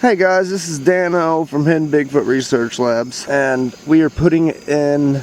Hey guys, this is Dano from Hidden Bigfoot Research Labs, and we are putting in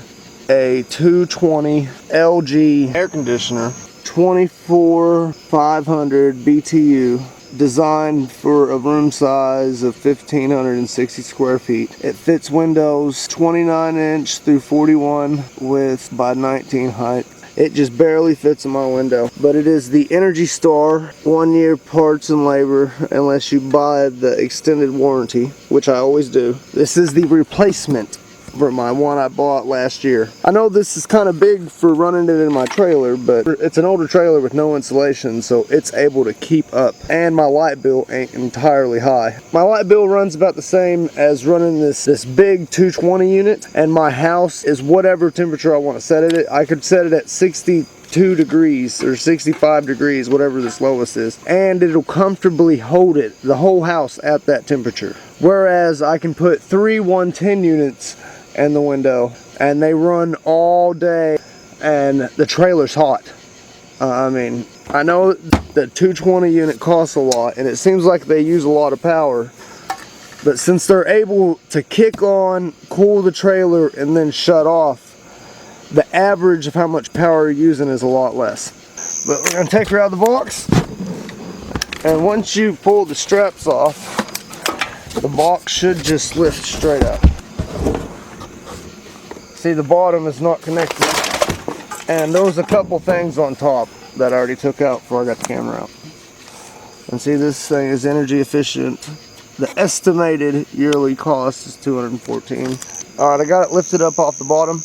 a 220 LG air conditioner, 24500 BTU, designed for a room size of 1560 square feet. It fits windows 29 inch through 41 width by 19 height. It just barely fits in my window, but it is the Energy Star 1 year parts and labor unless you buy the extended warranty, which I always do. This is the replacement for my one I bought last year. I know this is kind of big for running it in my trailer, but it's an older trailer with no insulation, so it's able to keep up. And my light bill ain't entirely high. My light bill runs about the same as running this big 220 unit, and my house is whatever temperature I want to set it at. I could set it at 62 degrees or 65 degrees, whatever this lowest is, and it'll comfortably hold it, the whole house, at that temperature. Whereas I can put 3 110 units in the window and they run all day and the trailer's hot. I mean, I know the 220 unit costs a lot and it seems like they use a lot of power, but since they're able to kick on, cool the trailer, and then shut off, the average of how much power you're using is a lot less. But we're going to take her out of the box, and once you pull the straps off, the box should just lift straight up. See, the bottom is not connected, and there was a couple things on top that I already took out before I got the camera out. And see, this thing is energy efficient. The estimated yearly cost is $214. All right, I got it lifted up off the bottom.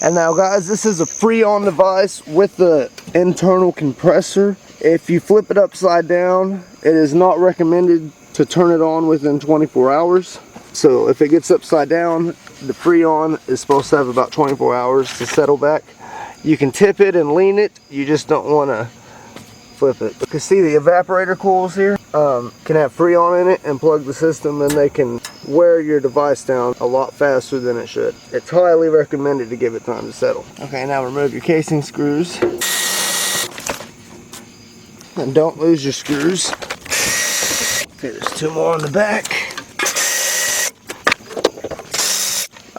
And now guys, this is a Freon device with the internal compressor. If you flip it upside down, it is not recommended to turn it on within 24 hours. So if it gets upside down, the Freon is supposed to have about 24 hours to settle back. You can tip it and lean it, you just don't want to flip it. Because see, the evaporator coils here can have Freon in it and plug the system, and they can wear your device down a lot faster than it should. It's highly recommended to give it time to settle. Okay, now remove your casing screws. And don't lose your screws. Okay, there's 2 more on the back.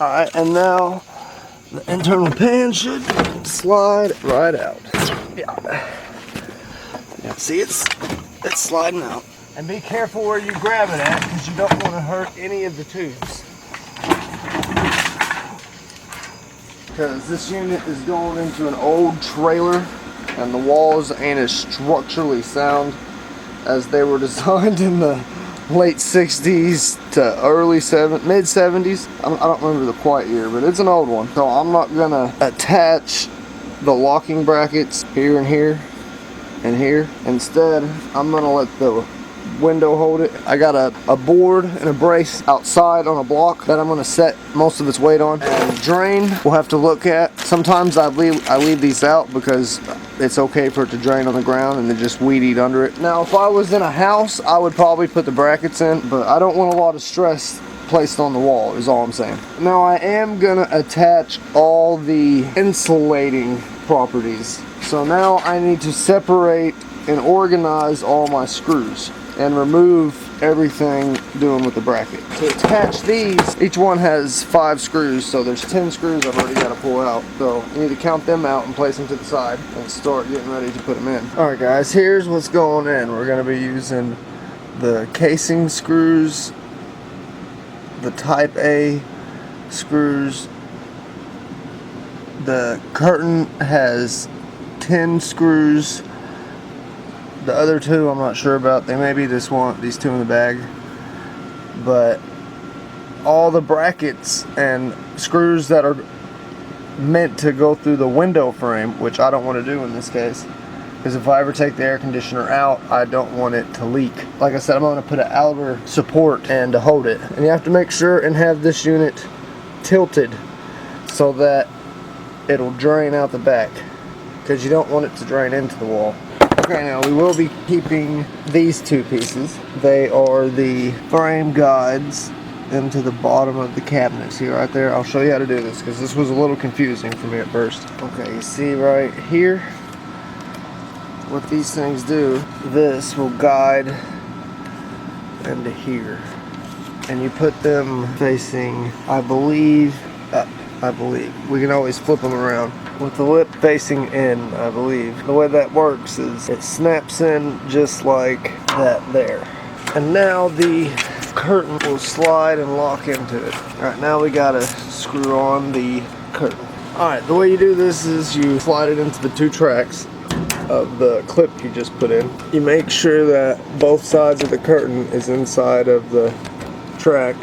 Alright, and now the internal pan should slide right out. Yeah, see, it's sliding out. And be careful where you grab it at, because you don't want to hurt any of the tubes. Because this unit is going into an old trailer, and the walls ain't as structurally sound as they were designed in the late 60s to mid 70s. I don't remember the quite year, but it's an old one. So I'm not gonna attach the locking brackets here and here and here. Instead, I'm gonna let the window hold it. I got a board and a brace outside on a block that I'm gonna set most of its weight on. And drain, we'll have to look at. Sometimes I leave these out because it's okay for it to drain on the ground and then just weed eat under it. Now, if I was in a house, I would probably put the brackets in, but I don't want a lot of stress placed on the wall, is all I'm saying. Now, I am gonna attach all the insulating properties. So now I need to separate and organize all my screws and remove everything doing with the bracket. To attach these, each one has 5 screws, so there's 10 screws I've already got to pull out. So you need to count them out and place them to the side and start getting ready to put them in. Alright guys, here's what's going in. We're going to be using the casing screws, the Type A screws. The curtain has 10 screws. The other 2 I'm not sure about. They may be these 2 in the bag. But all the brackets and screws that are meant to go through the window frame, which I don't want to do in this case, because if I ever take the air conditioner out, I don't want it to leak. Like I said, I'm going to put an outer support and to hold it. And you have to make sure and have this unit tilted so that it'll drain out the back, because you don't want it to drain into the wall. Okay, now we will be keeping these 2 pieces. They are the frame guides into the bottom of the cabinets here, right there. I'll show you how to do this, because this was a little confusing for me at first. Okay, you see right here what these things do. This will guide into here. and you put them facing, I believe, we can always flip them around. With the lip facing in, I believe. The way that works is it snaps in just like that there. And now the curtain will slide and lock into it. Alright, now we gotta screw on the curtain. Alright, the way you do this is you slide it into the 2 tracks of the clip you just put in. You make sure that both sides of the curtain is inside of the track,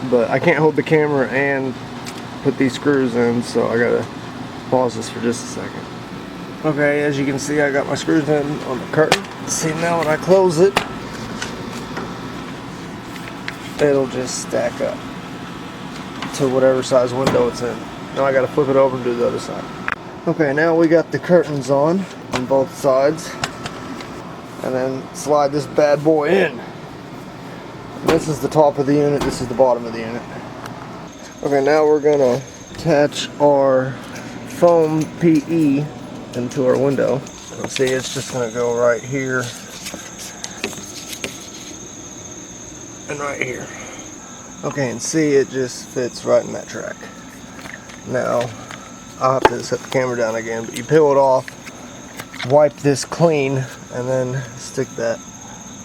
but I can't hold the camera and put these screws in, so I gotta pause this for just a second. Okay, as you can see, I got my screws in on the curtain. See, now when I close it, it'll just stack up to whatever size window it's in. Now I gotta flip it over and do the other side. Okay, now we got the curtains on both sides, and then slide this bad boy in. This is the top of the unit, this is the bottom of the unit. Okay, now we're gonna attach our foam PE into our window. See, it's just gonna go right here and right here. Okay, and see, it just fits right in that track. Now, I'll have to set the camera down again, but you peel it off, wipe this clean, and then stick that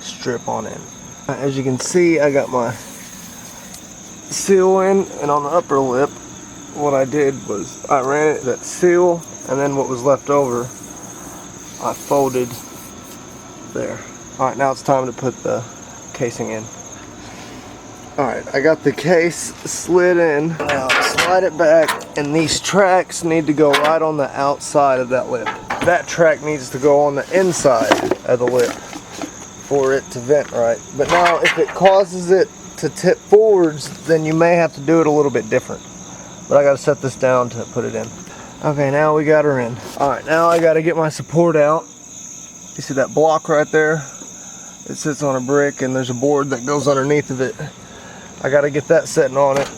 strip on in. As you can see, I got my seal in, and on the upper lip, what I did was I ran it that seal, and then what was left over, I folded there. Alright, now it's time to put the casing in. Alright, I got the case slid in. Now slide it back, and these tracks need to go right on the outside of that lip. That track needs to go on the inside of the lip for it to vent right. But now if it causes it to tip forwards, then you may have to do it a little bit different. But I gotta set this down to put it in. Okay, now we got her in. Alright, now I gotta get my support out. You see that block right there? It sits on a brick, and there's a board that goes underneath of it. I gotta get that sitting on it.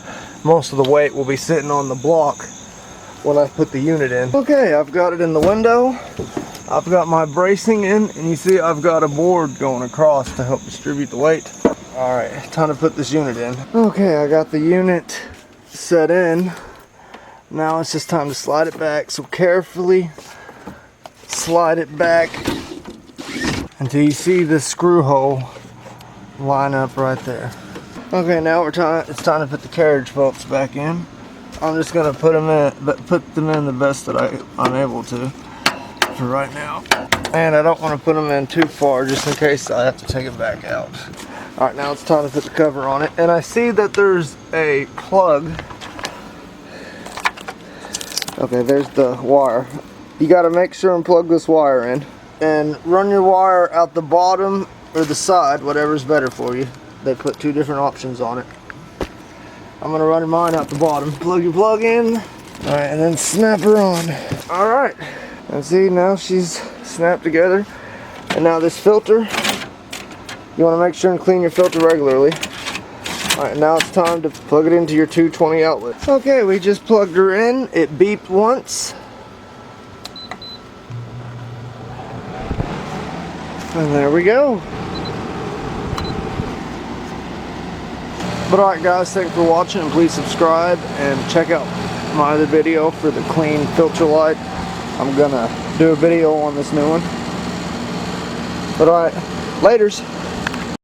Most of the weight will be sitting on the block when I put the unit in. Okay, I've got it in the window. I've got my bracing in, and you see I've got a board going across to help distribute the weight. Alright, time to put this unit in. Okay, I got the unit set in. Now it's just time to slide it back. So carefully slide it back until you see the screw hole line up right there. Okay, now it's time to put the carriage bolts back in. I'm just gonna put them in the best that I'm able to for right now. And I don't want to put them in too far just in case I have to take it back out. Alright, now it's time to put the cover on it. And I see that there's a plug. Okay, there's the wire. You got to make sure and plug this wire in. And run your wire out the bottom or the side, whatever's better for you. They put 2 different options on it. I'm going to run mine out the bottom. Plug your plug in. Alright, and then snap her on. Alright. And see, now she's snapped together. And now this filter, you want to make sure and clean your filter regularly. Alright, now it's time to plug it into your 220 outlet. Okay, we just plugged her in. It beeped once. And there we go. But alright guys, thanks for watching, and please subscribe and check out my other video for the clean filter light. I'm gonna do a video on this new one. But alright, laters.